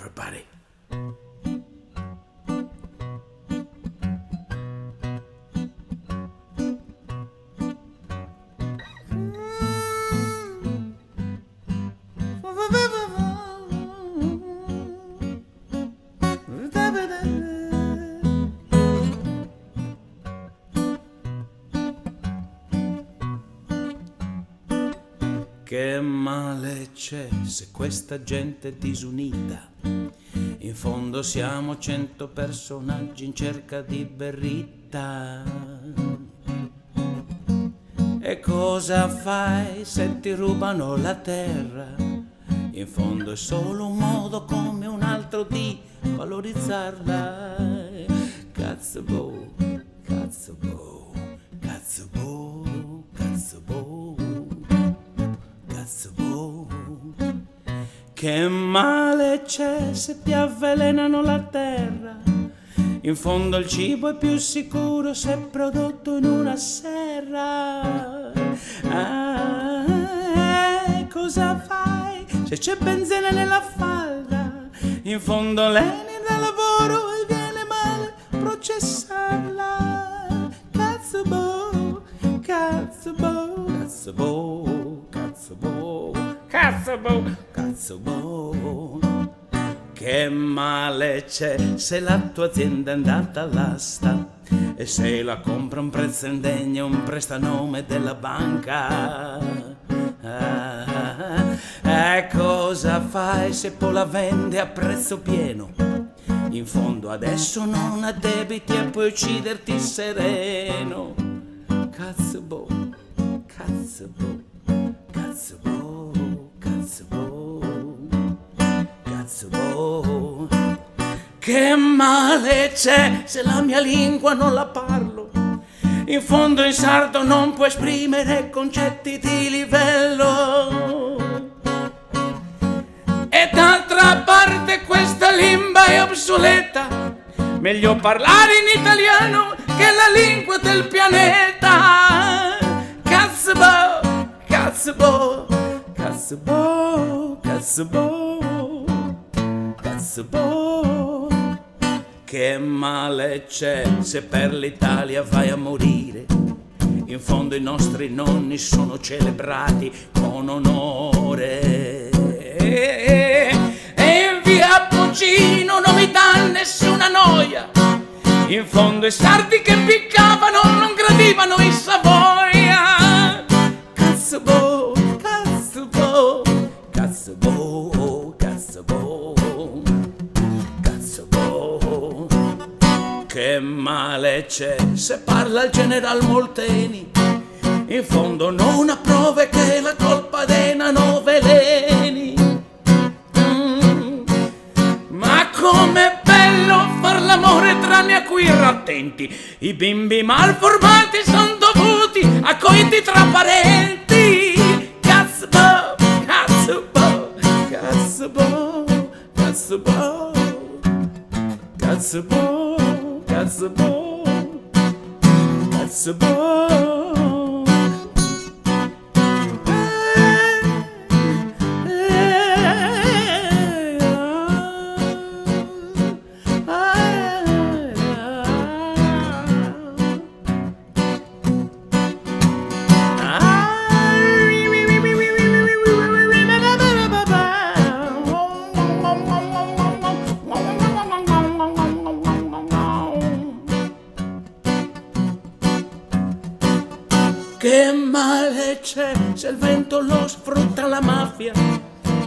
everybody. Che male c'è se questa gente è disunita? In fondo siamo 100 personaggi in cerca di berrita. E cosa fai se ti rubano la terra? In fondo è solo un modo come un altro di valorizzarla. Cazzo boh, cazzo boh, cazzo boh, cazzo boh, cazzo boh. Che male c'è se ti avvelenano la terra? In fondo il cibo è più sicuro se è prodotto in una serra. Cosa fai se c'è benzina nella falda? In fondo Lenin da lavoro e viene male processarla. Cazzo boh, cazzo boh, cazzo boh, cazzo boh, cazzo boh, cazzo boh. Che male c'è se la tua azienda è andata all'asta e se la compra un prezzo indegno, un prestanome della banca. Cosa fai se poi la vende a prezzo pieno? In fondo adesso non ha debiti e puoi ucciderti sereno. Cazzo boh, cazzo boh, cazzo boh, cazzo boh, cazzo boh. Che male c'è se la mia lingua non la parlo? In fondo in sardo non puoi esprimere concetti di livello. E d'altra parte questa lingua è obsoleta. Meglio parlare in italiano che la lingua del pianeta. Cazzo boh, cazzo boh, cazzo boh, cazzo boh, cazzo boh. Che male c'è se per l'Italia vai a morire? In fondo i nostri nonni sono celebrati con onore. E in via Puccino non mi dà nessuna noia. In fondo i sardi che piccavano non gradivano i Savoia. Cazzo boh, cazzo boh, cazzo boh, cazzo boh, cazzo boh. Che male c'è se parla il general Molteni? In fondo non ha prove che la colpa dei nanoveleni. Ma com'è bello far l'amore tra attenti. I bimbi malformati son dovuti a coiti tra parenti. Cazzo boh, cazzo boh, cazzo boh, cazzo boh, cazzo boh, cazzo boh, cazzo boh. Che male c'è se il vento lo sfrutta la mafia?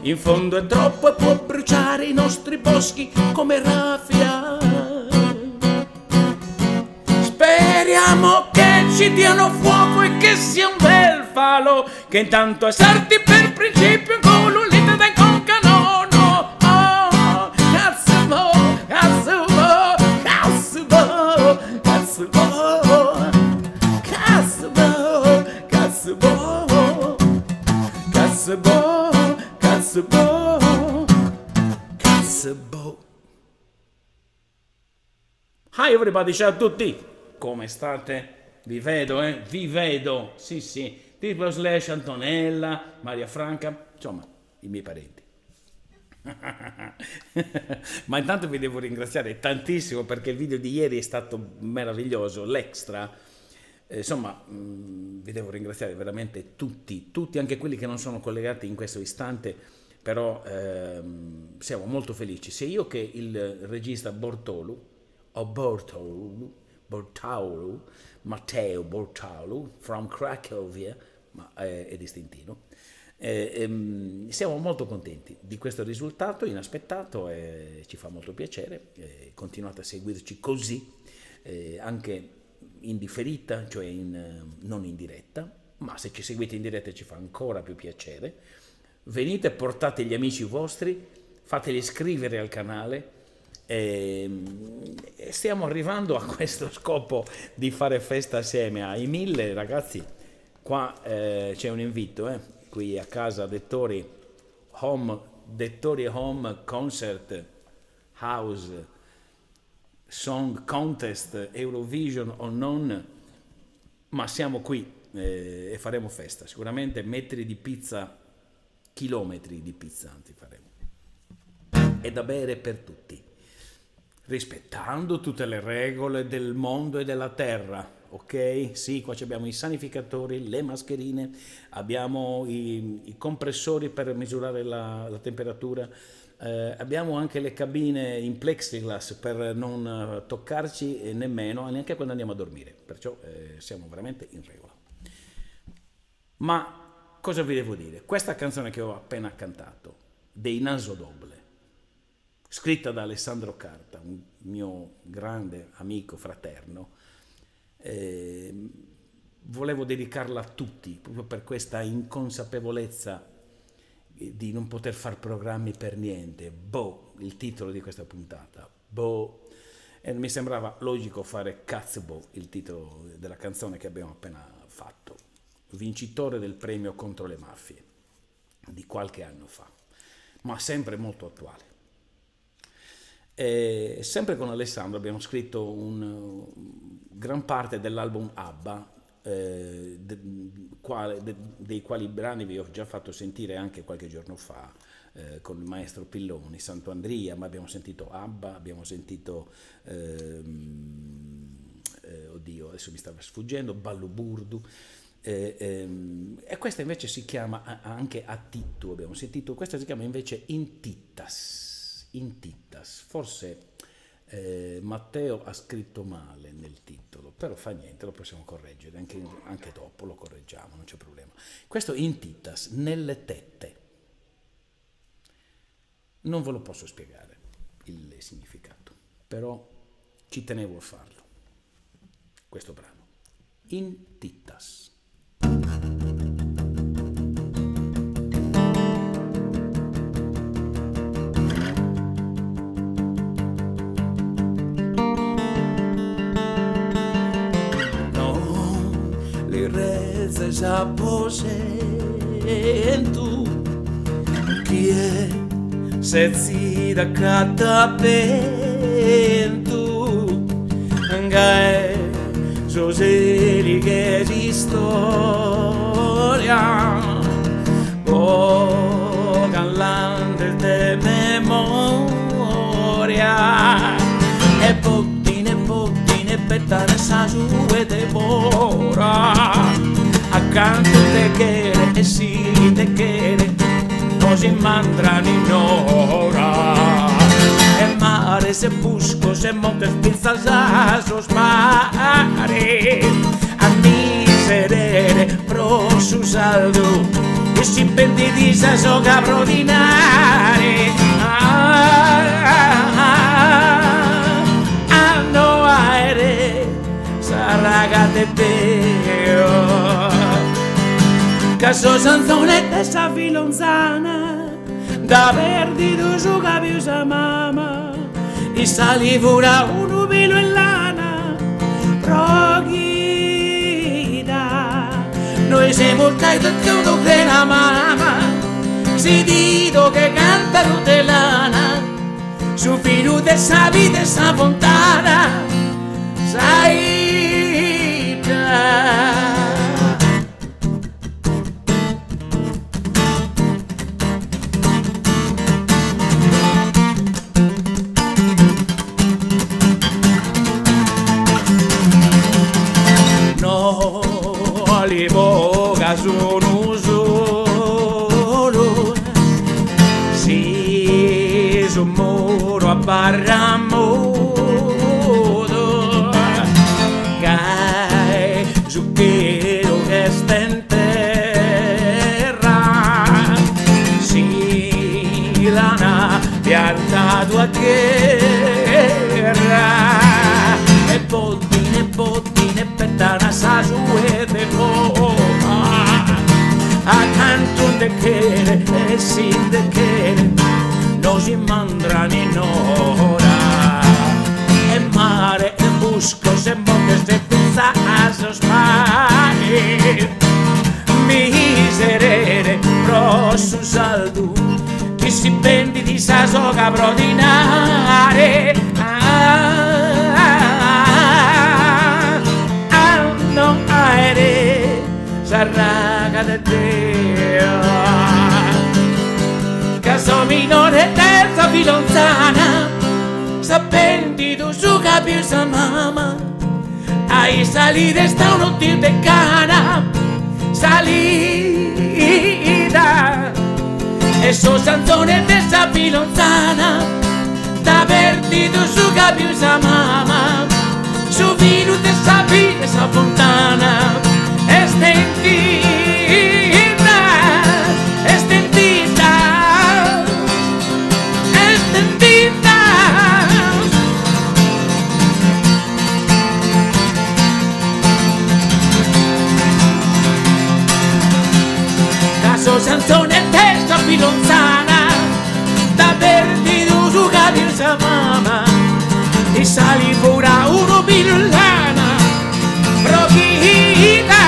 In fondo è troppo e può bruciare i nostri boschi come raffia. Speriamo che ci diano fuoco e che sia un bel falo, che intanto asserti per principio con l'unità del concanono. Oh, cazzo boh, cazzo boh, cazzo boh, cazzo boh, cazzo boh, cazzo boh, cazzo boh, cazzo boh, cazzo boh. Hi everybody, ciao a tutti! Come state? Vi vedo, Vi vedo, sì, tipo / Antonella, Maria Franca, insomma, i miei parenti. Ma intanto vi devo ringraziare tantissimo perché il video di ieri è stato meraviglioso, l'extra. Insomma, vi devo ringraziare veramente tutti, anche quelli che non sono collegati in questo istante, però siamo molto felici, sia io che il regista Matteo Bortolu, from Cracovia, ma è distintino. Siamo molto contenti di questo risultato inaspettato e ci fa molto piacere. Continuate a seguirci così, anche in differita, cioè non in diretta, ma se ci seguite in diretta ci fa ancora più piacere. Venite, portate gli amici vostri, fateli iscrivere al canale. Stiamo arrivando a questo scopo di fare festa assieme ai 1000 ragazzi. Qua c'è un invito, qui a casa Dettori Home Concert House Song Contest, Eurovision o non, ma siamo qui e faremo festa. Sicuramente metri di pizza, chilometri di pizza anzi faremo, e da bere per tutti, rispettando tutte le regole del mondo e della terra, ok? Sì, qua abbiamo i sanificatori, le mascherine, abbiamo i compressori per misurare la temperatura, abbiamo anche le cabine in plexiglass per non toccarci nemmeno, neanche quando andiamo a dormire, perciò siamo veramente in regola. Ma cosa vi devo dire? Questa canzone che ho appena cantato, dei Naso Doble, scritta da Alessandro Carta, un mio grande amico fraterno, volevo dedicarla a tutti, proprio per questa inconsapevolezza di non poter fare programmi per niente. Il titolo di questa puntata, e mi sembrava logico fare Cazzo, il titolo della canzone che abbiamo appena fatto, vincitore del premio contro le mafie di qualche anno fa, ma sempre molto attuale. Sempre con Alessandro abbiamo scritto gran parte dell'album ABBA, dei quali brani vi ho già fatto sentire anche qualche giorno fa con il maestro Pilloni, Santo Andria, ma abbiamo sentito ABBA, abbiamo sentito oddio, adesso mi stava sfuggendo, Ballo Burdu, e questa invece si chiama anche Attittu, abbiamo sentito, questa si chiama invece In Tittas. Forse Matteo ha scritto male nel titolo, però fa niente, lo possiamo correggere, anche dopo lo correggiamo, non c'è problema. Questo In Tittas, nelle tette, non ve lo posso spiegare il significato, però ci tenevo a farlo, questo brano, In Tittas. S'aposento chi è se da catapento che Joseli che di storia o galante de memoria e pottine pettane sa giù e devora accanto te quere e si te quere così mandrano in ora e mare se busco se monte spizzas a sos mare a miserere pro su saldo e si pendi di sa so cabrodinare no aere sarraga te peo caso sanzonette sa filonzana da verdi du giugavius a mama i salivura un ubilo in lana proghida noi siamo il caito chiudo che la mamma si dico che canta rutelana su filo de sa vita e sa fontana sai già. sono solo, si su muro a barramodo, cai su quello che sta in terra, si la pianta tua guerra, e bottine pettana sa suete poca, accanto de che e sin de che non si mandrano in ora, e mare e busco se molte se pensa a sospari, miserere prosso saldo chi si pendi di sa soga brodinare, no aere sarraga de Dio, caso minore terza filonzana, sapenti tu su capi sa mamma, ai salire sta un tir de cana, salida, e so sanzone de sa filonzana, da perdido su capi sa mamma, su vino de sa vita sa fontana, estendida, estendida, estendida. Caso sanzone testa filonzana, da perdido su capi sa mamma, e sali pura uno pirulana prochita,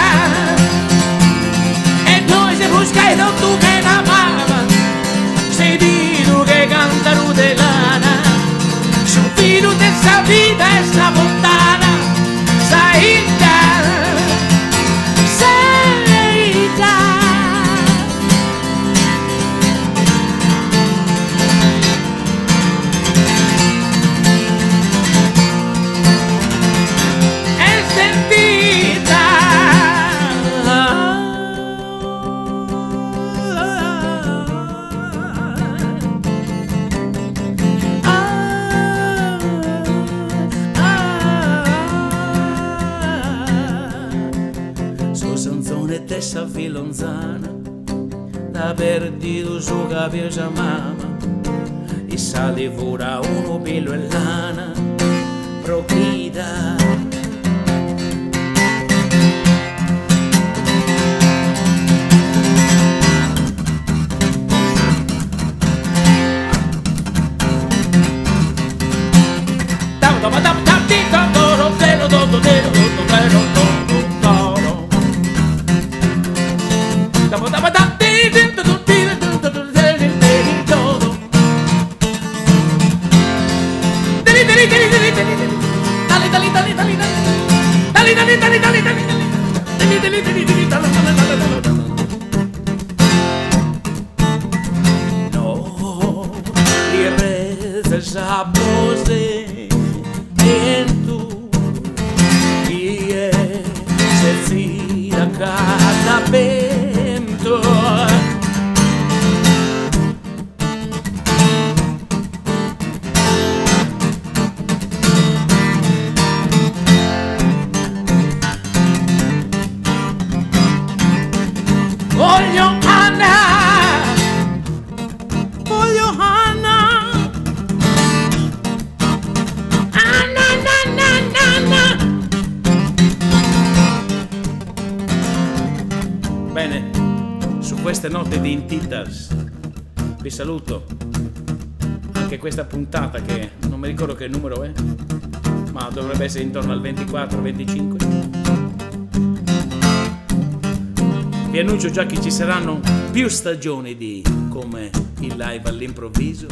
e noi se buscai da tu che la mama, sei di tu che canta rudelana, su filo de sa vita e sa fontana, saita, saita. Tessa filonzana, da perdido su capio sa mamma, e sale fura uno pelo e lana, prochida. No, y rezas a voz de viento, y se tira cada vento. Voglio Anna, Anna, Anna, Anna. Bene, su queste note di Intitas vi saluto. Anche questa puntata che non mi ricordo che numero è, ma dovrebbe essere intorno al 24-25. Vi annuncio già che ci saranno più stagioni di Come il live all'improvviso.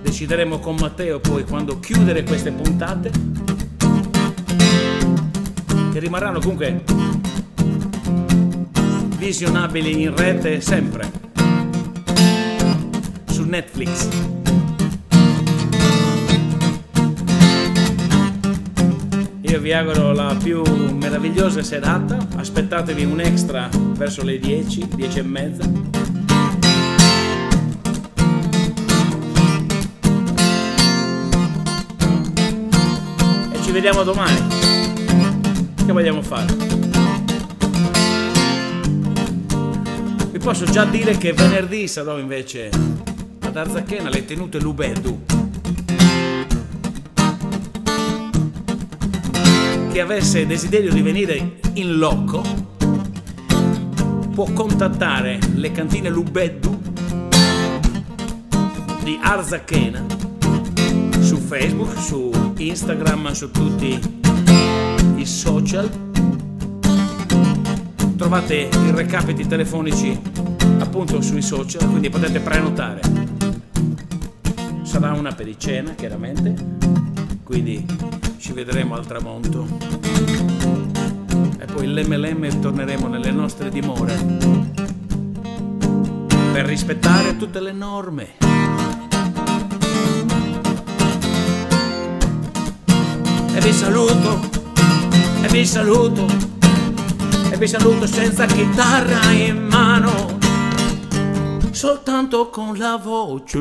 Decideremo con Matteo poi quando chiudere queste puntate, che rimarranno comunque visionabili in rete sempre su Netflix. Io io vi auguro la più meravigliosa serata. Aspettatevi un extra verso le 10, 10 e mezza. E ci vediamo domani. Che vogliamo fare? Vi posso già dire che venerdì sarò invece ad Arzachena alle tenute Lubeddu. Chi avesse desiderio di venire in loco può contattare le cantine Lubeddu di Arzachena su Facebook, su Instagram, su tutti i social. Trovate i recapiti telefonici appunto sui social, quindi potete prenotare. Sarà una pericena, chiaramente, quindi ci vedremo al tramonto e poi lemme torneremo nelle nostre dimore per rispettare tutte le norme. E vi saluto, e vi saluto, e vi saluto senza chitarra in mano, soltanto con la voce.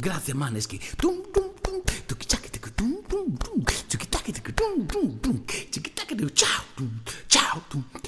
Grazie Maneschi. Ciao. Ciao.